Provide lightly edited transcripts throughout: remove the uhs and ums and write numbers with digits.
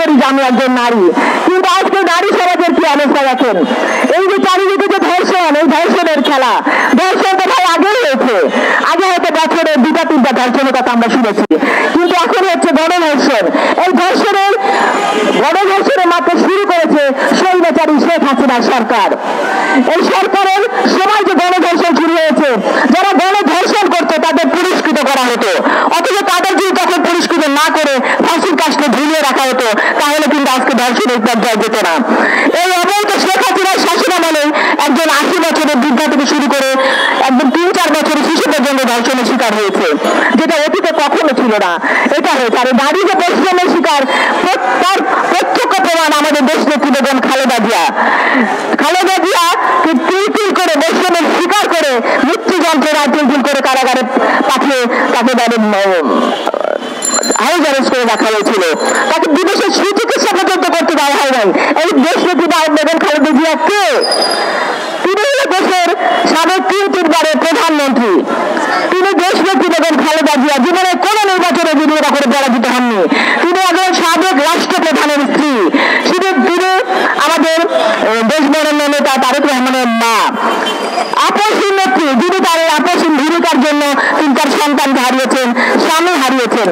করি যে আমি একজন নারী, কিন্তু আজকে নারী সমাজের কি অবস্থা দেখেন। এই যে চারিদিকে যে ধর্ষণ, এই ধর্ষণের খেলা, ধর্ষণ তো ভাই আগেই হয়েছে, আগে হয়তো বছরে 2-3টা ধর্ষণের কথা আমরা শুনেছি, কিন্তু এখন হচ্ছে গণধর্ষণ। এই গণধর্ষণের মাত্র শুরু করেছে স্বৈরাচারী শেখ হাসিনার সরকার। এই সরকারের সময় যে গণধর্ষণ শুরু হয়েছে, যারা গণধর্ষণ করতো তাদের পুরস্কৃত করা হতো, অথচ তাদের যদি তখন পুরস্কৃত না করে ফাঁসির কাস্টে ঝুলিয়ে রাখা হতো, তাহলে কিন্তু আজকে ধর্ষণের পর্যায়ে যেত না। এই অবৈধ শেখ হাসিনার শাসনামলে একজন 80 বছরের বৃদ্ধা থেকে শুরু করে একদম 3-4 বছরের শিশুদের জন্য ধর্ষণের শিকার হয়েছে, যেটা অতীতে কখনো ছিল না। এটা হয়েছে। আর নারী যে বৈষম্যের শিকার, তার প্রত্যক্ষ প্রমাণ আমাদের দেশ নেত্রী বেগম খালেদা জিয়া তিল করে বৈষম্যের শিকার করে মৃত্যু যন্ত্রণায় তিল করে কারাগারে পাঠিয়ে তাকে হাউস অ্যারেস্ট করে রাখা হয়েছিল, তাকে বিদেশের সুচিকিৎসা পর্যন্ত করতে দেওয়া হয় নাই। এই দেশ নেত্রী বেগম খালেদা জিয়া কে? তিনি হল দেশের সাবেক 3-3বারের প্রধানমন্ত্রী। তিনি দেশ নেত্রী বেগম খালেদা জিয়া জীবনে কোন নির্বাচনে বিরোধিতা করে পরাজিত হননি। তিনি একজন সাবেক রাষ্ট্রপ্রধানের স্ত্রী। তিনি আমাদের দেশ বরেণ্য নেতা তারেক রহমানের মা, আপসহীন নেত্রী, যিনি তার আপসহীন ভূমিকার জন্য তিনি তার সন্তানকে হারিয়েছেন, স্বামী হারিয়েছেন।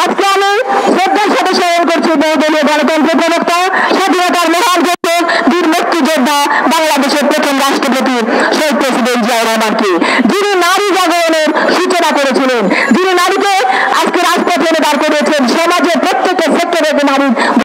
আজকে আমি শ্রদ্ধার সাথে স্মরণ করছি বহুদলীয় গণতন্ত্রের প্রবক্তা, স্বাধীনতার মহান ঘোষক, বীর মুক্তিযোদ্ধা